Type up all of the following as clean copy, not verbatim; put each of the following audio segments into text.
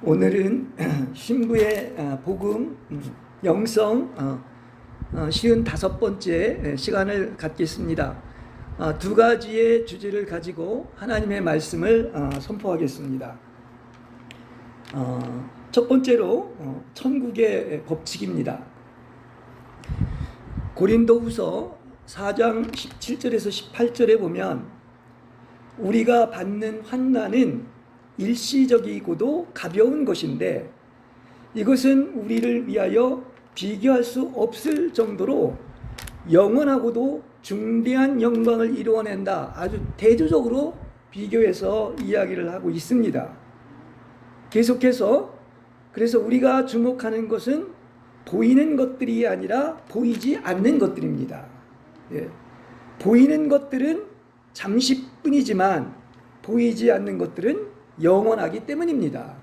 오늘은 신부의 복음 영성 55번째 시간을 갖겠습니다. 두 가지의 주제를 가지고 하나님의 말씀을 선포하겠습니다. 첫 번째로 천국의 법칙입니다. 고린도후서 4장 17절에서 18절에 보면 우리가 받는 환난은 일시적이고도 가벼운 것인데 이것은 우리를 위하여 비교할 수 없을 정도로 영원하고도 중대한 영광을 이루어낸다. 아주 대조적으로 비교해서 이야기를 하고 있습니다. 계속해서 그래서 우리가 주목하는 것은 보이는 것들이 아니라 보이지 않는 것들입니다. 보이는 것들은 잠시뿐이지만 보이지 않는 것들은 영원하기 때문입니다.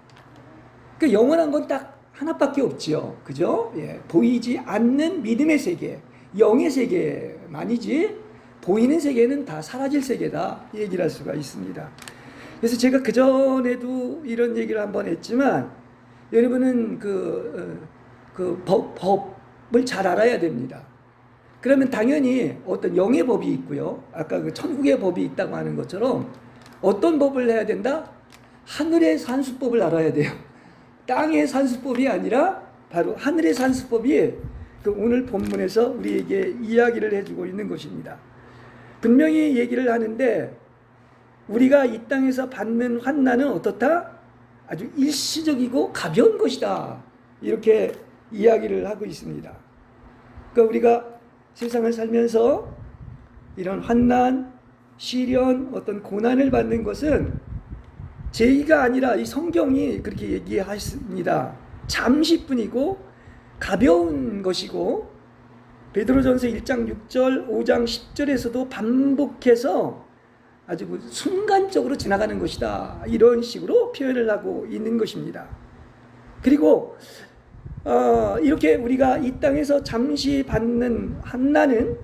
그 영원한 건 딱 하나밖에 없지요. 그죠? 보이지 않는 믿음의 세계, 영의 세계만이지 보이는 세계는 다 사라질 세계다 얘기를 할 수가 있습니다. 그래서 제가 그전에도 이런 얘기를 한번 했지만 여러분은 법을 잘 알아야 됩니다. 그러면 당연히 어떤 영의 법이 있고요. 아까 그 천국의 법이 있다고 하는 것처럼 어떤 법을 해야 된다? 하늘의 산수법을 알아야 돼요. 땅의 산수법이 아니라 바로 하늘의 산수법이 오늘 본문에서 우리에게 이야기를 해주고 있는 것입니다. 분명히 얘기를 하는데 우리가 이 땅에서 받는 환난은 어떻다? 아주 일시적이고 가벼운 것이다. 이렇게 이야기를 하고 있습니다. 그러니까 우리가 세상을 살면서 이런 환난, 시련, 어떤 고난을 받는 것은 제의가 아니라 이 성경이 그렇게 얘기하십니다. 잠시뿐이고 가벼운 것이고 베드로전서 1장 6절, 5장 10절에서도 반복해서 아주 순간적으로 지나가는 것이다. 이런 식으로 표현을 하고 있는 것입니다. 그리고 이렇게 우리가 이 땅에서 잠시 받는 환난은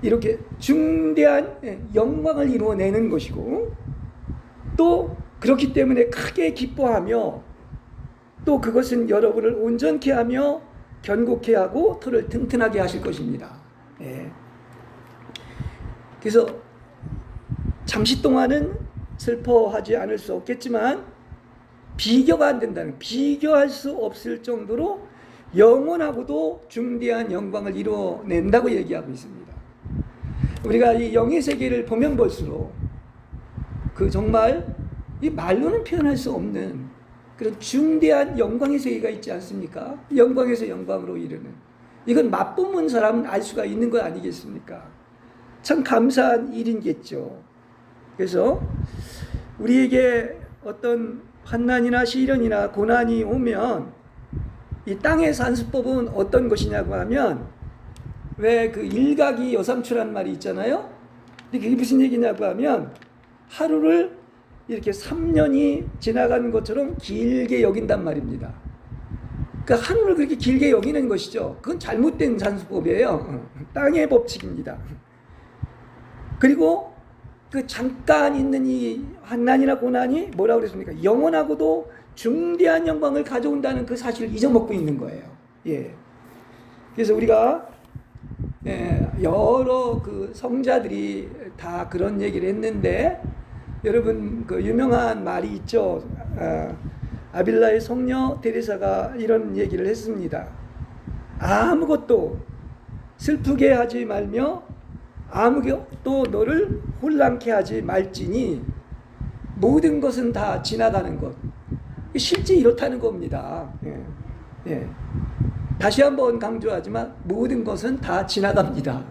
이렇게 중대한 영광을 이루어내는 것이고 또 그렇기 때문에 크게 기뻐하며 또 그것은 여러분을 온전케 하며 견고케 하고 터를 튼튼하게 하실 것입니다. 그래서 잠시 동안은 슬퍼하지 않을 수 없겠지만 비교가 안 된다는, 비교할 수 없을 정도로 영원하고도 중대한 영광을 이루어낸다고 얘기하고 있습니다. 우리가 이 영의 세계를 보면 볼수록 정말 이 말로는 표현할 수 없는 그런 중대한 영광의 세계가 있지 않습니까? 영광에서 영광으로 이르는, 이건 맛보면 사람은 알 수가 있는 거 아니겠습니까? 참 감사한 일이겠죠. 그래서 우리에게 어떤 환난이나 시련이나 고난이 오면 이 땅의 산수법은 어떤 것이냐고 하면 왜 그 일각이 여삼추란 말이 있잖아요. 근데 그게 무슨 얘기냐고 하면 하루를 이렇게 3년이 지나간 것처럼 길게 여긴단 말입니다. 그러니까 하루를 그렇게 길게 여기는 것이죠. 그건 잘못된 산수법이에요. 땅의 법칙입니다. 그리고 그 잠깐 있는 이 환난이나 고난이 뭐라고 그랬습니까? 영원하고도 중대한 영광을 가져온다는 그 사실을 잊어먹고 있는 거예요. 그래서 우리가 여러 그 성자들이 다 그런 얘기를 했는데 여러분 그 유명한 말이 있죠. 아빌라의 성녀 데레사가 이런 얘기를 했습니다. 아무것도 슬프게 하지 말며 아무것도 너를 혼란케 하지 말지니 모든 것은 다 지나가는 것. 실제 이렇다는 겁니다. 다시 한번 강조하지만 모든 것은 다 지나갑니다.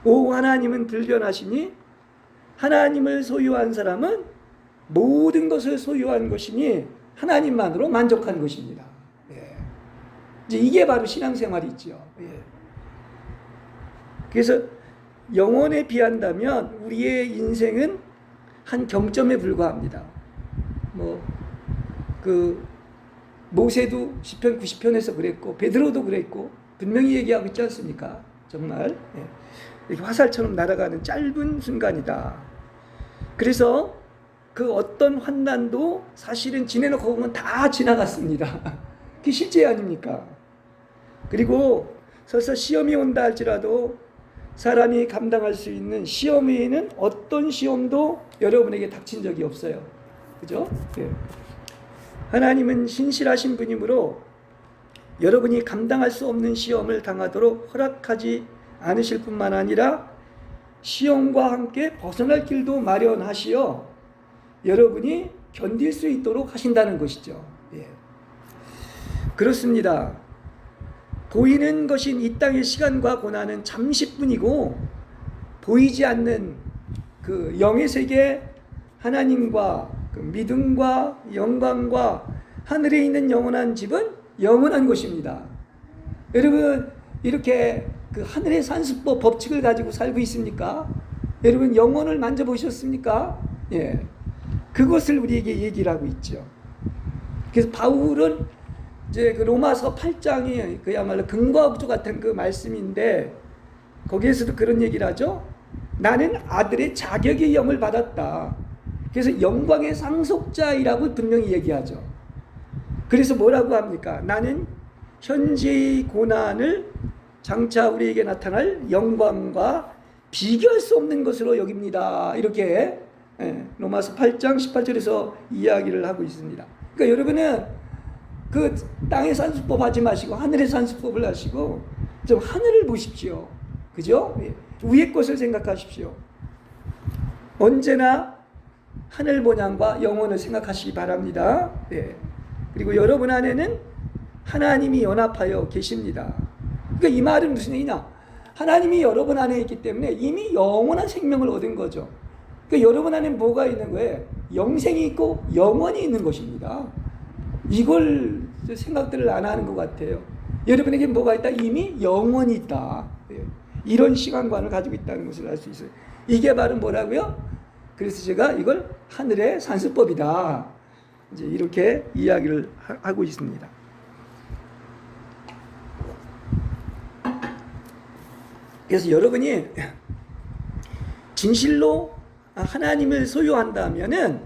오 하나님은 불변하시니 하나님을 소유한 사람은 모든 것을 소유한 것이니 하나님만으로 만족한 것입니다. 이제 이게 바로 신앙생활이죠. 그래서 영혼에 비한다면 우리의 인생은 한 경점에 불과합니다. 모세도 시편 90편에서 그랬고 베드로도 그랬고 분명히 얘기하고 있지 않습니까? 정말 이렇게 화살처럼 날아가는 짧은 순간이다. 그래서 그 어떤 환난도 사실은 지내놓고 보면 다 지나갔습니다. 그게 실제 아닙니까? 그리고 설사 시험이 온다 할지라도 사람이 감당할 수 있는 시험 외에는 어떤 시험도 여러분에게 닥친 적이 없어요. 그죠? 예. 하나님은 신실하신 분이므로 여러분이 감당할 수 없는 시험을 당하도록 허락하지 않으실 뿐만 아니라 시험과 함께 벗어날 길도 마련하시어 여러분이 견딜 수 있도록 하신다는 것이죠. 예. 그렇습니다. 보이는 것인 이 땅의 시간과 고난은 잠시뿐이고 보이지 않는 그 영의 세계 하나님과 그 믿음과 영광과 하늘에 있는 영원한 집은 영원한 곳입니다. 여러분 이렇게 그 하늘의 산수법 법칙을 가지고 살고 있습니까? 여러분 영혼을 만져보셨습니까? 예, 그것을 우리에게 얘기를 하고 있죠. 그래서 바울은 이제 그 로마서 8장이 그야말로 금과 부조 같은 그 말씀인데 거기에서도 그런 얘기를 하죠. 나는 아들의 자격의 영을 받았다. 그래서 영광의 상속자이라고 분명히 얘기하죠. 그래서 뭐라고 합니까? 나는 현재의 고난을 장차 우리에게 나타날 영광과 비교할 수 없는 것으로 여깁니다. 이렇게 로마서 8장 18절에서 이야기를 하고 있습니다. 그러니까 여러분은 그 땅의 산수법 하지 마시고 하늘의 산수법을 하시고 좀 하늘을 보십시오. 그죠? 위의 것을 생각하십시오. 언제나 하늘 본향과 영혼을 생각하시기 바랍니다. 네. 그리고 여러분 안에는 하나님이 연합하여 계십니다. 그러니까 이 말은 무슨 얘기냐? 하나님이 여러분 안에 있기 때문에 이미 영원한 생명을 얻은 거죠. 그러니까 여러분 안에 뭐가 있는 거예요? 영생이 있고 영원이 있는 것입니다. 이걸 생각들을 안 하는 것 같아요. 여러분에게 뭐가 있다? 이미 영원이 있다. 이런 시간관을 가지고 있다는 것을 알 수 있어요. 이게 바로 뭐라고요? 그래서 제가 이걸 하늘의 산수법이다. 이제 이렇게 이야기를 하고 있습니다. 그래서 여러분이 진실로 하나님을 소유한다면은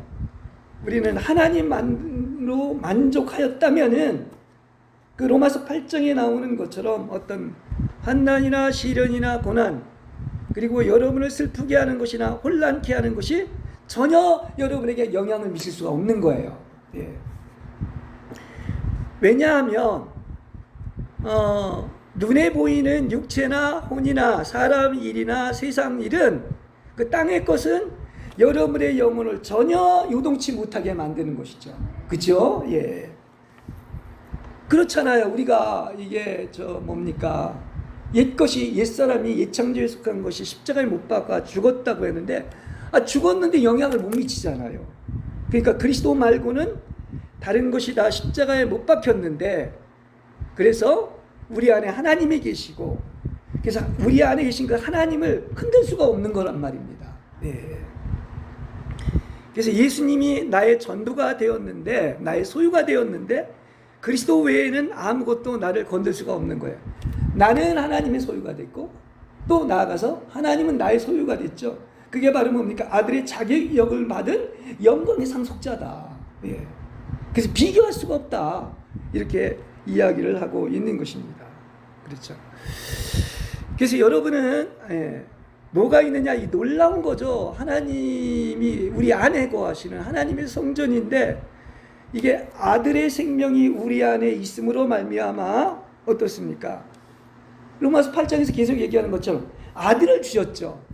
우리는 하나님만으로 만족하였다면은 그 로마서 8장에 나오는 것처럼 어떤 환난이나 시련이나 고난 그리고 여러분을 슬프게 하는 것이나 혼란케 하는 것이 전혀 여러분에게 영향을 미칠 수가 없는 거예요. 예. 왜냐하면 눈에 보이는 육체나 혼이나 사람 일이나 세상 일은 그 땅의 것은 여러분의 영혼을 전혀 요동치 못하게 만드는 것이죠. 그죠? 예. 그렇잖아요. 우리가 이게 뭡니까? 옛것이 옛사람이 옛창조에 속한 것이 십자가에 못 박아 죽었다고 했는데 죽었는데 영향을 못 미치잖아요. 그러니까 그리스도 말고는 다른 것이 다 십자가에 못 박혔는데 그래서 우리 안에 하나님이 계시고 그래서 우리 안에 계신 그 하나님을 흔들 수가 없는 거란 말입니다. 네. 그래서 예수님이 나의 전부가 되었는데 나의 소유가 되었는데 그리스도 외에는 아무것도 나를 건들 수가 없는 거예요. 나는 하나님의 소유가 됐고 또 나아가서 하나님은 나의 소유가 됐죠. 그게 바로 뭡니까? 아들의 자격을 받은 영광의 상속자다. 예. 그래서 비교할 수가 없다. 이렇게 이야기를 하고 있는 것입니다. 그렇죠. 그래서 여러분은 뭐가 있느냐? 이 놀라운 거죠. 하나님이 우리 안에 거하시는 하나님의 성전인데 이게 아들의 생명이 우리 안에 있음으로 말미암아 어떻습니까? 로마서 8장에서 계속 얘기하는 것처럼 아들을 주셨죠.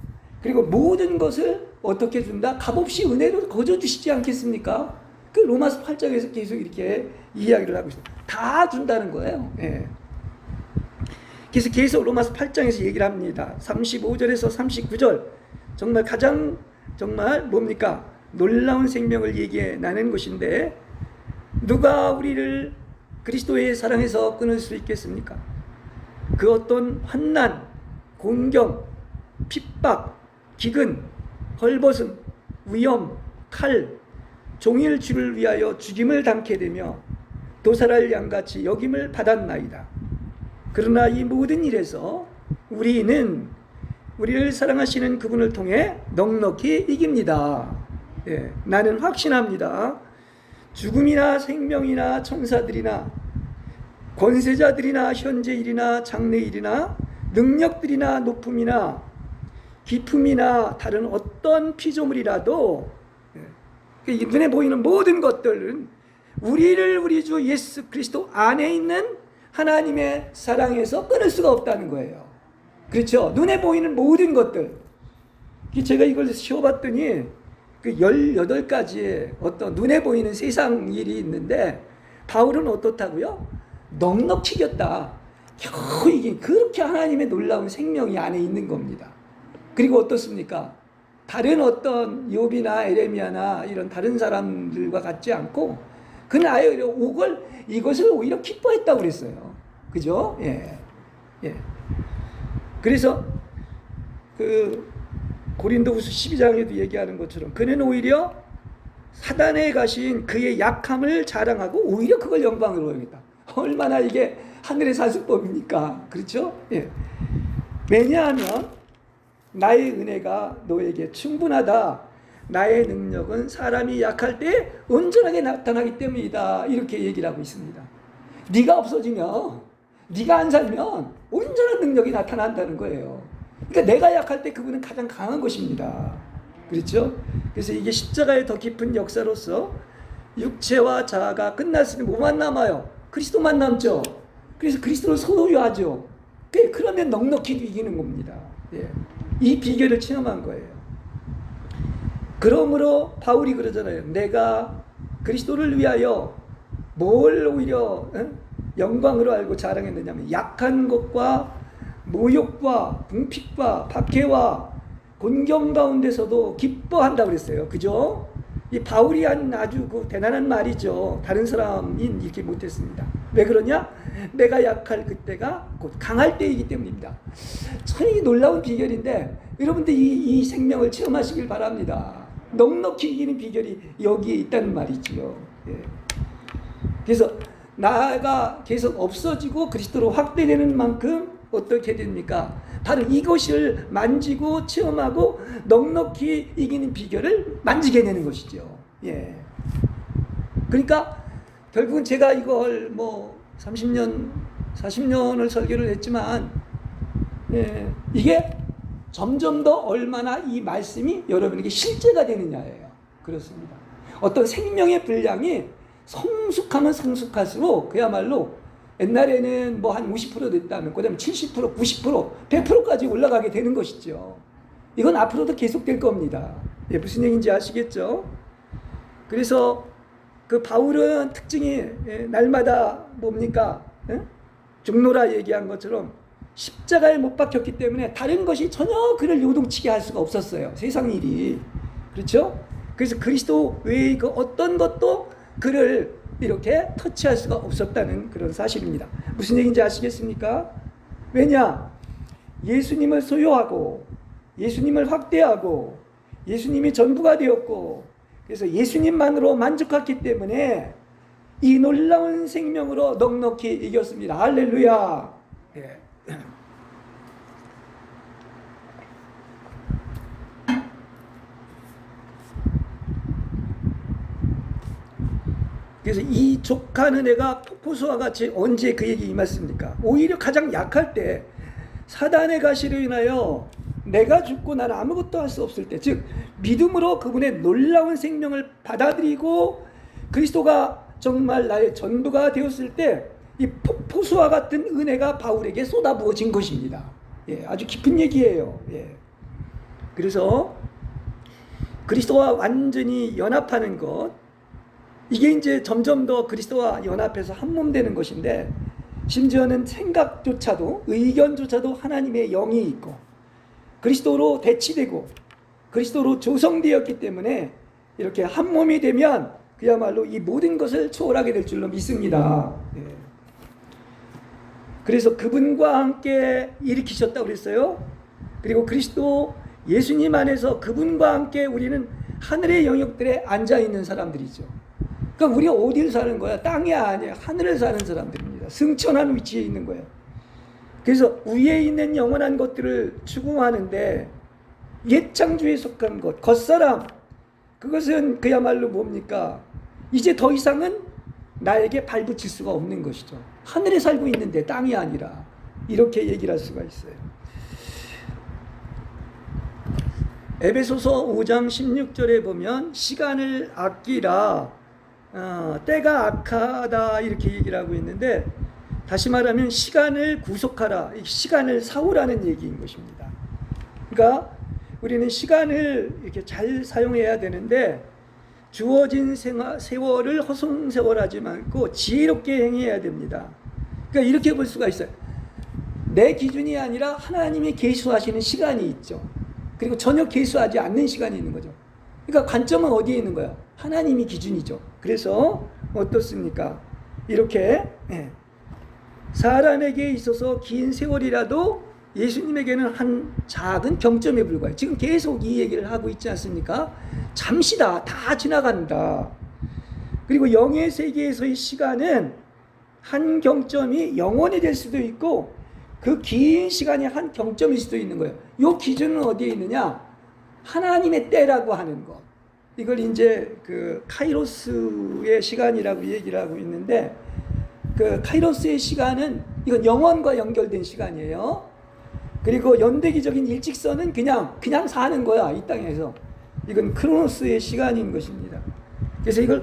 그리고 모든 것을 어떻게 준다? 값없이 은혜로 거저 주시지 않겠습니까? 그 로마서 8장에서 계속 이렇게 이야기를 하고 있어요. 다 준다는 거예요. 예. 그래서 계속 로마서 8장에서 얘기를 합니다. 35절에서 39절 정말 가장 정말 뭡니까? 놀라운 생명을 얘기해 나는 것인데 누가 우리를 그리스도의 사랑에서 끊을 수 있겠습니까? 그 어떤 환난, 공경, 핍박, 기근, 헐벗음, 위험, 칼, 종일 주를 위하여 죽임을 당케 되며 도살할 양같이 여김을 받았나이다. 그러나 이 모든 일에서 우리는 우리를 사랑하시는 그분을 통해 넉넉히 이깁니다. 예, 나는 확신합니다. 죽음이나 생명이나 천사들이나 권세자들이나 현재일이나 장래일이나 능력들이나 높음이나 깊음이나 다른 어떤 피조물이라도 눈에 보이는 모든 것들은 우리를 우리 주 예수 그리스도 안에 있는 하나님의 사랑에서 끊을 수가 없다는 거예요. 그렇죠? 눈에 보이는 모든 것들. 제가 이걸 쉬어봤더니 그 18가지의 어떤 눈에 보이는 세상 일이 있는데 바울은 어떻다고요? 넉넉히 이겼다. 겨우 이게 그렇게 하나님의 놀라운 생명이 안에 있는 겁니다. 그리고 어떻습니까? 다른 어떤 욥이나 에레미야나 이런 다른 사람들과 같지 않고 그는 아예 이것을 오히려 기뻐했다고 그랬어요. 그죠? 예. 예. 그래서 그 고린도후서 12장에도 얘기하는 것처럼 그는 오히려 사단에 가신 그의 약함을 자랑하고 오히려 그걸 영광으로 여기다. 얼마나 이게 하늘의 산수법입니까? 그렇죠? 예. 왜냐하면 나의 은혜가 너에게 충분하다. 나의 능력은 사람이 약할 때 온전하게 나타나기 때문이다. 이렇게 얘기를 하고 있습니다. 네가 없어지면, 네가 안 살면 온전한 능력이 나타난다는 거예요. 그러니까 내가 약할 때 그분은 가장 강한 것입니다. 그렇죠? 그래서 이게 십자가의 더 깊은 역사로서 육체와 자아가 끝났으니 뭐만 남아요? 그리스도만 남죠. 그래서 그리스도를 소유하죠. 그러면 넉넉히 이기는 겁니다. 예. 이 비결을 체험한 거예요. 그러므로 바울이 그러잖아요. 내가 그리스도를 위하여 뭘 오히려 영광으로 알고 자랑했느냐면 약한 것과 모욕과 궁핍과 박해와 곤경 가운데서도 기뻐한다고 그랬어요. 그죠? 이 바울이 한 아주 그 대단한 말이죠. 다른 사람인 이렇게 못했습니다. 왜 그러냐? 내가 약할 그때가 곧 강할 때이기 때문입니다. 참 이 놀라운 비결인데 여러분들 이 생명을 체험하시길 바랍니다. 넉넉히 이기는 비결이 여기에 있다는 말이지요. 예. 그래서 나가 계속 없어지고 그리스도로 확대되는 만큼 어떻게 됩니까? 바로 이것을 만지고 체험하고 넉넉히 이기는 비결을 만지게 되는 것이죠. 예. 그러니까 결국은 제가 이걸 뭐 30년, 40년을 설교를 했지만 예, 이게 점점 더 얼마나 이 말씀이 여러분에게 실제가 되느냐예요. 그렇습니다. 어떤 생명의 분량이 성숙하면 성숙할수록 그야말로 옛날에는 뭐 한 50% 됐다면 그다음에 70%, 90%, 100%까지 올라가게 되는 것이죠. 이건 앞으로도 계속될 겁니다. 예, 무슨 얘기인지 아시겠죠? 그래서 그 바울은 특징이 날마다 뭡니까? 죽노라 얘기한 것처럼 십자가에 못 박혔기 때문에 다른 것이 전혀 그를 요동치게 할 수가 없었어요. 세상 일이. 그렇죠? 그래서 그리스도 외의 그 어떤 것도 그를 이렇게 터치할 수가 없었다는 그런 사실입니다. 무슨 얘기인지 아시겠습니까? 왜냐? 예수님을 소유하고 예수님을 확대하고 예수님이 전부가 되었고 그래서 예수님만으로 만족했기 때문에 이 놀라운 생명으로 넉넉히 이겼습니다. 할렐루야. 예. 그래서 이 족한 은혜가 폭포수와 같이 언제 그에게 임했습니까? 오히려 가장 약할 때 사단의 가시로 인하여 내가 죽고 나는 아무것도 할 수 없을 때, 즉 믿음으로 그분의 놀라운 생명을 받아들이고 그리스도가 정말 나의 전부가 되었을 때 이 폭포수와 같은 은혜가 바울에게 쏟아부어진 것입니다. 예, 아주 깊은 얘기예요. 예. 그래서 그리스도와 완전히 연합하는 것, 이게 이제 점점 더 그리스도와 연합해서 한 몸 되는 것인데, 심지어는 생각조차도, 의견조차도 하나님의 영이 있고 그리스도로 대치되고 그리스도로 조성되었기 때문에 이렇게 한 몸이 되면 그야말로 이 모든 것을 초월하게 될 줄로 믿습니다. 예. 그래서 그분과 함께 일으키셨다고 그랬어요. 그리고 그리스도 예수님 안에서 그분과 함께 우리는 하늘의 영역들에 앉아있는 사람들이죠. 그러니까 우리가 어디를 사는 거야? 땅이 아니야. 하늘을 사는 사람들입니다. 승천한 위치에 있는 거예요. 그래서 위에 있는 영원한 것들을 추구하는데 옛 창조에 속한 것, 겉사람, 그것은 그야말로 뭡니까? 이제 더 이상은 나에게 발붙일 수가 없는 것이죠. 하늘에 살고 있는데 땅이 아니라, 이렇게 얘기를 할 수가 있어요. 에베소서 5장 16절에 보면 시간을 아끼라, 때가 악하다, 이렇게 얘기를 하고 있는데, 다시 말하면 시간을 구속하라, 시간을 사오라는 얘기인 것입니다. 그러니까 우리는 시간을 이렇게 잘 사용해야 되는데, 주어진 세월을 허송세월하지 말고 지혜롭게 행해야 됩니다. 그러니까 이렇게 볼 수가 있어요. 내 기준이 아니라 하나님이 계수하시는 시간이 있죠. 그리고 전혀 계수하지 않는 시간이 있는 거죠. 그러니까 관점은 어디에 있는 거예요? 하나님이 기준이죠. 그래서 어떻습니까? 이렇게 사람에게 있어서 긴 세월이라도 예수님에게는 한 작은 경점에 불과해요. 지금 계속 이 얘기를 하고 있지 않습니까? 잠시다, 다 지나간다. 그리고 영의 세계에서의 시간은 한 경점이 영원이 될 수도 있고, 그 긴 시간이 한 경점일 수도 있는 거예요. 이 기준은 어디에 있느냐? 하나님의 때라고 하는 것. 이걸 이제 그 카이로스의 시간이라고 얘기를 하고 있는데, 그 카이로스의 시간은 이건 영원과 연결된 시간이에요. 그리고 연대기적인 일직선은 그냥 사는 거야, 이 땅에서. 이건 크로노스의 시간인 것입니다. 그래서 이걸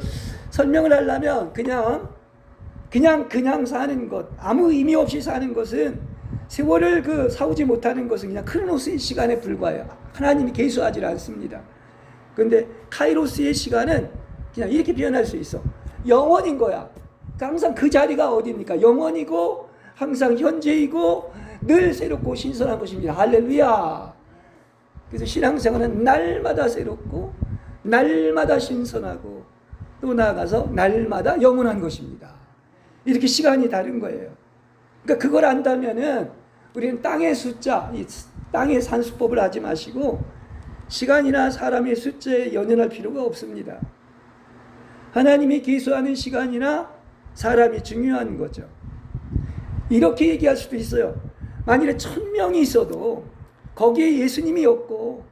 설명을 하려면 그냥 사는 것, 아무 의미 없이 사는 것은, 세월을 사오지 못하는 것은 그냥 크로노스의 시간에 불과해요. 하나님이 계수하지 않습니다. 그런데 카이로스의 시간은 그냥 이렇게 표현할 수 있어. 영원인 거야. 그러니까 항상 그 자리가 어디입니까? 영원이고 항상 현재이고 늘 새롭고 신선한 것입니다. 할렐루야. 그래서 신앙생활은 날마다 새롭고 날마다 신선하고 또 나아가서 날마다 영원한 것입니다. 이렇게 시간이 다른 거예요. 그러니까 그걸 안다면은 우리는 땅의 숫자, 이 땅의 산수법을 하지 마시고 시간이나 사람의 숫자에 연연할 필요가 없습니다. 하나님이 계수하는 시간이나 사람이 중요한 거죠. 이렇게 얘기할 수도 있어요. 만일에 1000명이 있어도 거기에 예수님이 없고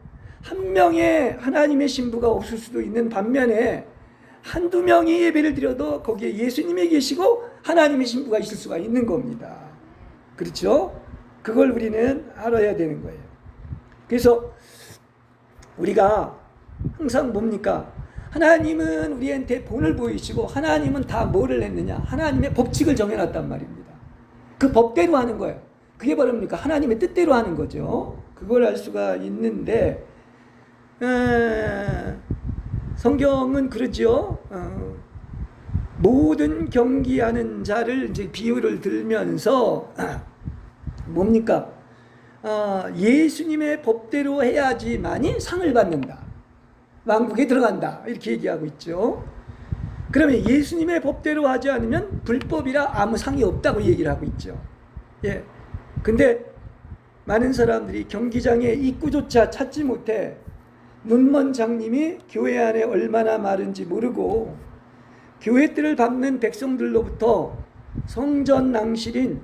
한 명의 하나님의 신부가 없을 수도 있는 반면에 한두 명이 예배를 드려도 거기에 예수님이 계시고 하나님의 신부가 있을 수가 있는 겁니다. 그렇죠? 그걸 우리는 알아야 되는 거예요. 그래서 우리가 항상 뭡니까? 하나님은 우리한테 본을 보이시고 하나님은 다 뭐를 했느냐? 하나님의 법칙을 정해놨단 말입니다. 그 법대로 하는 거예요. 그게 뭐랍니까? 하나님의 뜻대로 하는 거죠. 그걸 알 수가 있는데 성경은 그러죠. 모든 경기하는 자를 이제 비유를 들면서 뭡니까? 예수님의 법대로 해야지만이 상을 받는다. 왕국에 들어간다. 이렇게 얘기하고 있죠. 그러면 예수님의 법대로 하지 않으면 불법이라 아무 상이 없다고 얘기를 하고 있죠. 예. 근데 많은 사람들이 경기장의 입구조차 찾지 못해 눈먼 장님이 교회 안에 얼마나 많은지 모르고 교회 뜰을 밟는 백성들로부터 성전 낭실인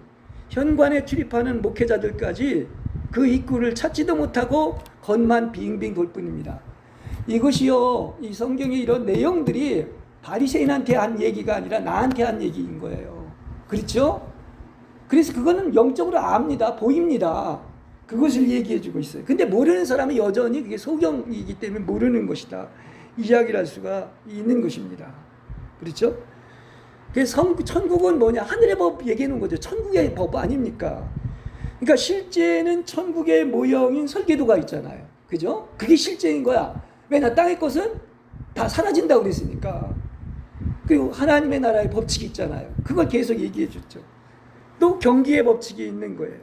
현관에 출입하는 목회자들까지 그 입구를 찾지도 못하고 겉만 빙빙 돌 뿐입니다. 이것이요, 이 성경의 이런 내용들이 바리새인한테 한 얘기가 아니라 나한테 한 얘기인 거예요. 그렇죠? 그래서 그거는 영적으로 압니다. 보입니다. 그것을 얘기해 주고 있어요. 근데 모르는 사람은 여전히 그게 소경이기 때문에 모르는 것이다. 이야기를 할 수가 있는 것입니다. 그렇죠? 그래서 천국은 뭐냐? 하늘의 법 얘기하는 거죠. 천국의 법 아닙니까? 그러니까 실제는 천국의 모형인 설계도가 있잖아요. 그죠? 그게 실제인 거야. 왜? 나 땅의 것은 다 사라진다고 그랬으니까. 그리고 하나님의 나라의 법칙이 있잖아요. 그걸 계속 얘기해 줬죠. 또 경기의 법칙이 있는 거예요.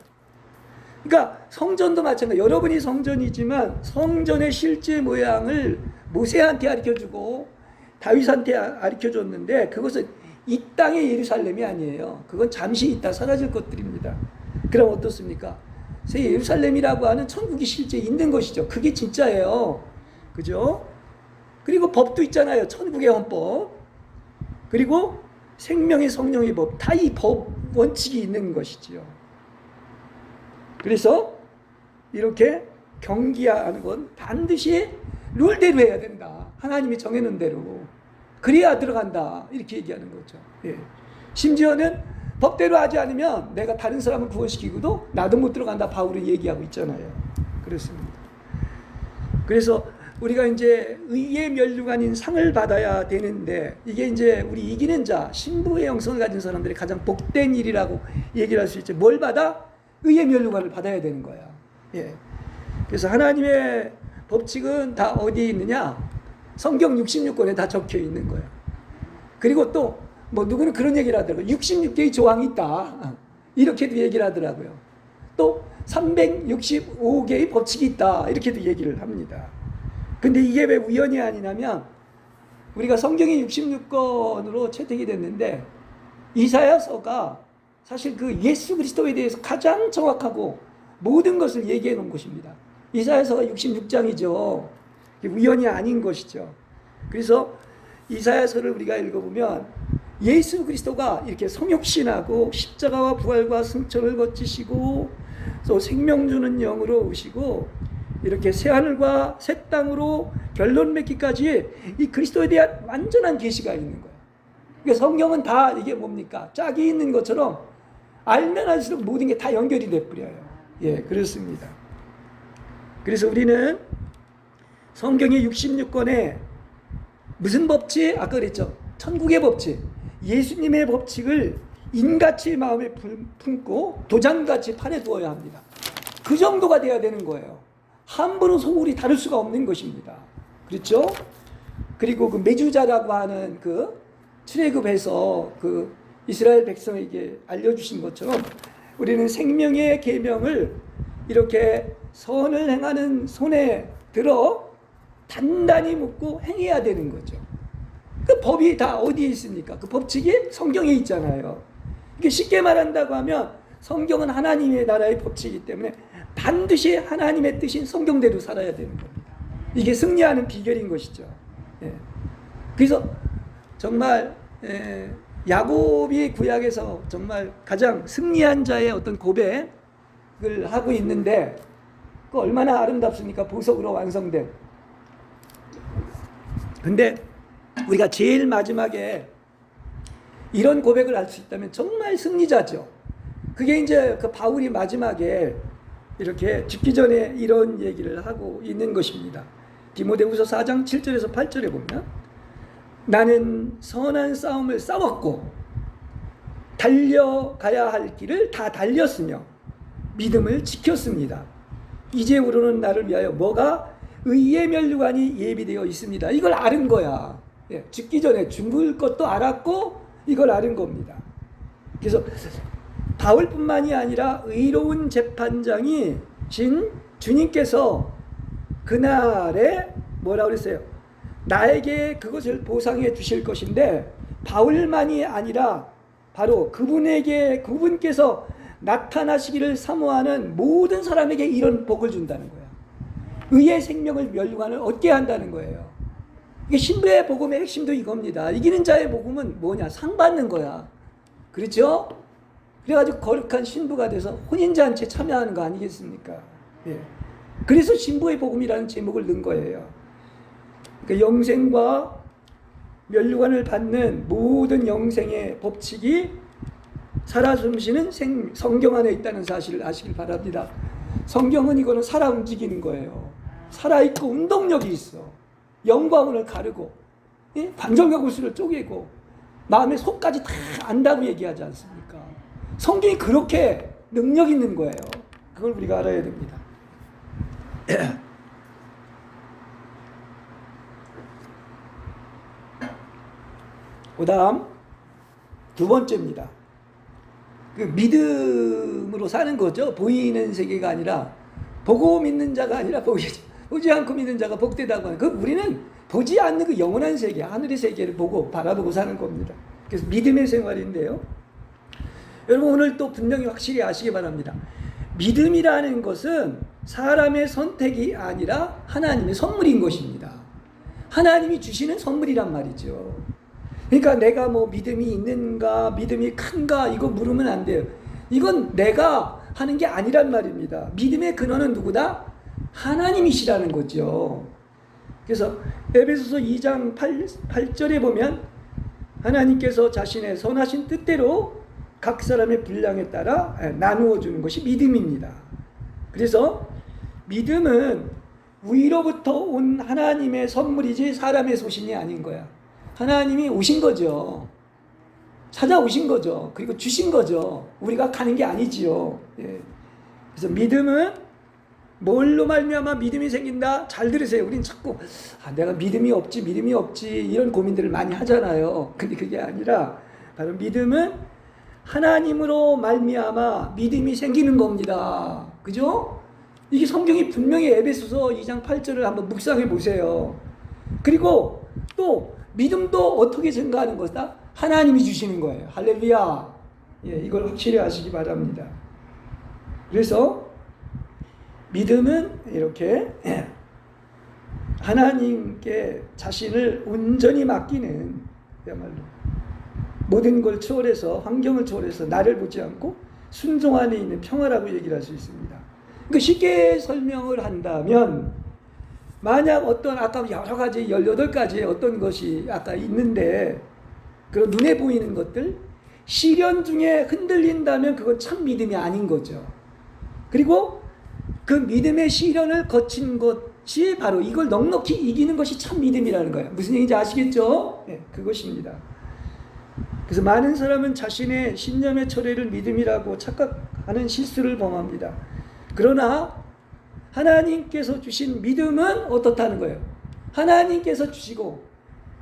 그러니까 성전도 마찬가지. 여러분이 성전이지만 성전의 실제 모양을 모세한테 가르쳐주고 다윗한테 가르쳐줬는데 그것은 이 땅의 예루살렘이 아니에요. 그건 잠시 있다 사라질 것들입니다. 그럼 어떻습니까? 새 예루살렘이라고 하는 천국이 실제 있는 것이죠. 그게 진짜예요. 그죠? 그리고 법도 있잖아요. 천국의 헌법. 그리고 생명의 성령의 법. 다 이 법 원칙이 있는 것이지요. 그래서 이렇게 경기하는 건 반드시 룰대로 해야 된다. 하나님이 정해놓은 대로. 그래야 들어간다. 이렇게 얘기하는 거죠. 예. 심지어는 법대로 하지 않으면 내가 다른 사람을 구원시키고도 나도 못 들어간다. 바울은 얘기하고 있잖아요. 그렇습니다. 그래서 우리가 이제 의의 면류관인 상을 받아야 되는데, 이게 이제 우리 이기는 자, 신부의 영성을 가진 사람들이 가장 복된 일이라고 얘기를 할 수 있죠. 뭘 받아? 의의 면류관을 받아야 되는 거야. 예. 그래서 하나님의 법칙은 다 어디에 있느냐? 성경 66권에 다 적혀 있는 거예요. 그리고 또 뭐 누구는 그런 얘기를 하더라고요. 66개의 조항이 있다. 이렇게도 얘기를 하더라고요. 또 365개의 법칙이 있다. 이렇게도 얘기를 합니다. 근데 이게 왜 우연이 아니냐면, 우리가 성경이 66권으로 채택이 됐는데 이사야서가 사실 그 예수 그리스도에 대해서 가장 정확하고 모든 것을 얘기해 놓은 것입니다. 이사야서가 66장이죠. 우연이 아닌 것이죠. 그래서 이사야서를 우리가 읽어보면 예수 그리스도가 이렇게 성육신하고 십자가와 부활과 승천을 거치시고 또 생명 주는 영으로 오시고 이렇게 새하늘과 새 땅으로 결론 맺기까지 이 그리스도에 대한 완전한 계시가 있는 거예요. 그러니까 성경은 다 이게 뭡니까? 짝이 있는 것처럼 알면 알수록 모든 게 다 연결이 돼버려요. 예, 그렇습니다. 그래서 우리는 성경의 66권에 무슨 법칙? 아까 그랬죠. 천국의 법칙. 예수님의 법칙을 인같이 마음에 품고 도장같이 판에 두어야 합니다. 그 정도가 돼야 되는 거예요. 함부로 소홀히 다룰 수가 없는 것입니다. 그렇죠? 그리고 그 메주자라고 하는 그 출애굽에서 그 이스라엘 백성에게 알려주신 것처럼 우리는 생명의 계명을 이렇게 선을 행하는 손에 들어 단단히 묶고 행해야 되는 거죠. 그 법이 다 어디에 있습니까? 그 법칙이 성경에 있잖아요. 이게 쉽게 말한다고 하면 성경은 하나님의 나라의 법칙이기 때문에 반드시 하나님의 뜻인 성경대로 살아야 되는 겁니다. 이게 승리하는 비결인 것이죠. 예. 그래서 정말 야곱이 구약에서 정말 가장 승리한 자의 어떤 고백을 하고 있는데, 그 얼마나 아름답습니까? 보석으로 완성된. 근데 우리가 제일 마지막에 이런 고백을 할 수 있다면 정말 승리자죠. 그게 이제 그 바울이 마지막에 이렇게 죽기 전에 이런 얘기를 하고 있는 것입니다. 디모데후서 4장 7절에서 8절에 보면, 나는 선한 싸움을 싸웠고 달려가야 할 길을 다 달렸으며 믿음을 지켰습니다. 이제부로는 나를 위하여 뭐가? 의의 면류관이 예비되어 있습니다. 이걸 아는 거야. 예, 죽기 전에 죽을 것도 알았고 이걸 아는 겁니다. 그래서 바울뿐만이 아니라 의로운 재판장이 신 주님께서 그날에 뭐라고 그랬어요? 나에게 그것을 보상해 주실 것인데, 바울만이 아니라 바로 그분께서 나타나시기를 사모하는 모든 사람에게 이런 복을 준다는 거야. 의의 생명을 면류관을 얻게 한다는 거예요. 이게 신부의 복음의 핵심도 이겁니다. 이기는 자의 복음은 뭐냐? 상 받는 거야. 그렇죠? 그래가지고 거룩한 신부가 돼서 혼인잔치에 참여하는 거 아니겠습니까? 예. 그래서 신부의 복음이라는 제목을 넣은 거예요. 그 영생과 면류관을 받는 모든 영생의 법칙이 살아 숨쉬는 성경 안에 있다는 사실을 아시길 바랍니다. 성경은 이거는 살아 움직이는 거예요. 살아있고 운동력이 있어. 영과 혼을 가르고, 예? 관절과 골수를 쪼개고 마음의 속까지 다 안다고 얘기하지 않습니까? 성경이 그렇게 능력 있는 거예요. 그걸 우리가 알아야 됩니다. 그 다음 두 번째입니다. 그 믿음으로 사는 거죠. 보이는 세계가 아니라, 보고 믿는 자가 아니라 보지 않고 믿는 자가 복되다고 하는, 그 우리는 보지 않는 그 영원한 세계, 하늘의 세계를 보고 바라보고 사는 겁니다. 그래서 믿음의 생활인데요. 여러분 오늘 또 분명히 확실히 아시기 바랍니다. 믿음이라는 것은 사람의 선택이 아니라 하나님의 선물인 것입니다. 하나님이 주시는 선물이란 말이죠. 그러니까 내가 뭐 믿음이 있는가, 믿음이 큰가, 이거 물으면 안 돼요. 이건 내가 하는 게 아니란 말입니다. 믿음의 근원은 누구다? 하나님이시라는 거죠. 그래서 에베소서 2장 8절에 보면 하나님께서 자신의 선하신 뜻대로 각 사람의 분량에 따라 나누어 주는 것이 믿음입니다. 그래서 믿음은 위로부터 온 하나님의 선물이지 사람의 소신이 아닌 거야. 하나님이 오신 거죠. 찾아오신 거죠. 그리고 주신 거죠. 우리가 가는 게 아니지요. 예. 그래서 믿음은 뭘로 말미암아 믿음이 생긴다? 잘 들으세요. 우린 자꾸 내가 믿음이 없지 이런 고민들을 많이 하잖아요. 근데 그게 아니라 바로 믿음은 하나님으로 말미암아 믿음이 생기는 겁니다. 그죠? 이게 성경이 분명히 에베소서 2장 8절을 한번 묵상해 보세요. 그리고 또 믿음도 어떻게 증가하는 것이다? 하나님이 주시는 거예요. 할렐루야. 예, 이걸 확실히 아시기 바랍니다. 그래서 믿음은 이렇게 하나님께 자신을 온전히 맡기는, 그야말로 모든 걸 초월해서, 환경을 초월해서 나를 보지 않고 순종 안에 있는 평화라고 얘기를 할 수 있습니다. 그러니까 쉽게 설명을 한다면, 만약 어떤, 아까 여러 가지 18가지의 어떤 것이 아까 있는데, 그런 눈에 보이는 것들, 시련 중에 흔들린다면 그건 참 믿음이 아닌 거죠. 그리고 그 믿음의 시련을 거친 것이 바로 이걸 넉넉히 이기는 것이 참 믿음이라는 거예요. 무슨 얘기인지 아시겠죠? 네, 그것입니다. 그래서 많은 사람은 자신의 신념의 철회를 믿음이라고 착각하는 실수를 범합니다. 그러나 하나님께서 주신 믿음은 어떻다는 거예요? 하나님께서 주시고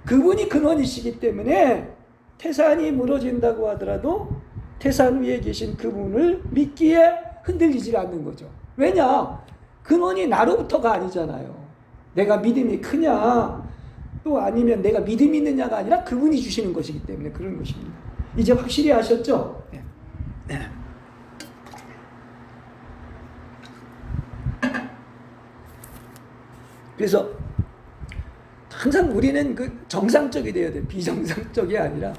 그분이 근원이시기 때문에 태산이 무너진다고 하더라도 태산 위에 계신 그분을 믿기에 흔들리지 않는 거죠. 왜냐? 근원이 나로부터가 아니잖아요. 내가 믿음이 크냐 또 아니면 내가 믿음이 있느냐가 아니라 그분이 주시는 것이기 때문에 그런 것입니다. 이제 확실히 아셨죠? 네. 네. 그래서 항상 우리는 그 정상적이 되어야 돼. 비정상적이 아니라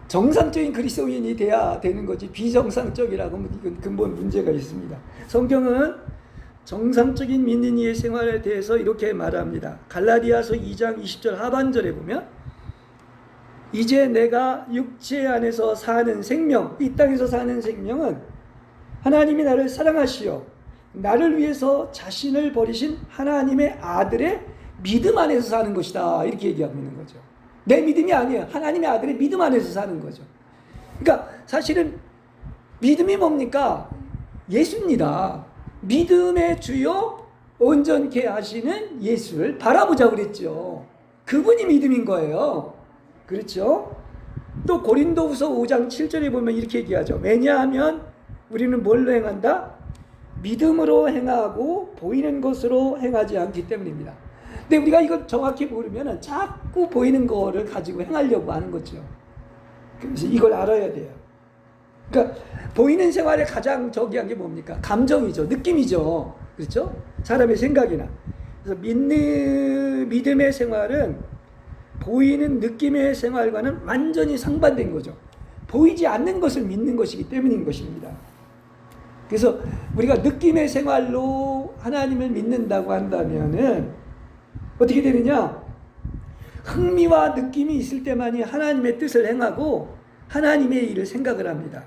정상적인 그리스도인이 돼야 되는 거지. 비정상적이라고 하면 이건 근본 문제가 있습니다. 성경은 정상적인 믿는 이의 생활에 대해서 이렇게 말합니다. 갈라디아서 2장 20절 하반절에 보면 이제 내가 육체 안에서 사는 생명, 이 땅에서 사는 생명은 하나님이 나를 사랑하시어 나를 위해서 자신을 버리신 하나님의 아들의 믿음 안에서 사는 것이다. 이렇게 얘기하고 있는 거죠. 내 믿음이 아니에요. 하나님의 아들의 믿음 안에서 사는 거죠. 그러니까 사실은 믿음이 뭡니까? 예수입니다. 믿음의 주요 온전케 하시는 예수를 바라보자고 그랬죠. 그분이 믿음인 거예요. 그렇죠? 또 고린도후서 5장 7절에 보면 이렇게 얘기하죠. 왜냐하면 우리는 뭘로 행한다? 믿음으로 행하고 보이는 것으로 행하지 않기 때문입니다. 근데 우리가 이걸 정확히 모르면 자꾸 보이는 거를 가지고 행하려고 하는 거죠. 그래서 이걸 알아야 돼요. 그러니까 보이는 생활에 가장 저기한 게 뭡니까? 감정이죠. 느낌이죠. 그렇죠? 사람의 생각이나. 그래서 믿음의 생활은 보이는 느낌의 생활과는 완전히 상반된 거죠. 보이지 않는 것을 믿는 것이기 때문인 것입니다. 그래서 우리가 느낌의 생활로 하나님을 믿는다고 한다면은 어떻게 되느냐? 흥미와 느낌이 있을 때만이 하나님의 뜻을 행하고 하나님의 일을 생각을 합니다.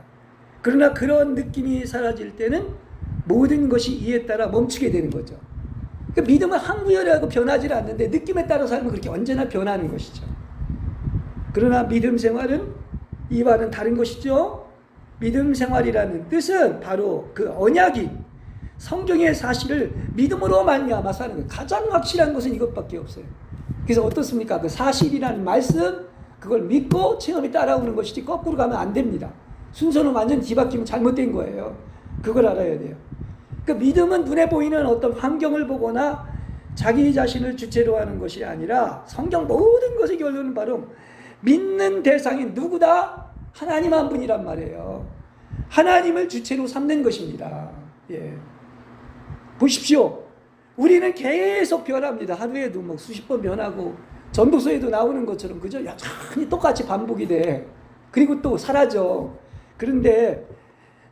그러나 그런 느낌이 사라질 때는 모든 것이 이에 따라 멈추게 되는 거죠. 그러니까 믿음은 항구열하고 변하지 않는데 느낌에 따라 살면 그렇게 언제나 변하는 것이죠. 그러나 믿음 생활은 이와는 다른 것이죠. 믿음 생활이라는 뜻은 바로 그 언약이 성경의 사실을 믿음으로 말미암아 사는 거예요. 가장 확실한 것은 이것밖에 없어요. 그래서 어떻습니까? 그 사실이라는 말씀 그걸 믿고 체험이 따라오는 것이지 거꾸로 가면 안 됩니다. 순서는 완전 뒤바뀌면 잘못된 거예요. 그걸 알아야 돼요. 그 믿음은 눈에 보이는 어떤 환경을 보거나 자기 자신을 주체로 하는 것이 아니라 성경 모든 것의 결론은 바로 믿는 대상이 누구다? 하나님 한 분이란 말이에요. 하나님을 주체로 삼는 것입니다. 예. 보십시오. 우리는 계속 변합니다. 하루에도 뭐 수십 번 변하고 전도서에도 나오는 것처럼 그죠? 여전히 똑같이 반복이 돼. 그리고 또 사라져. 그런데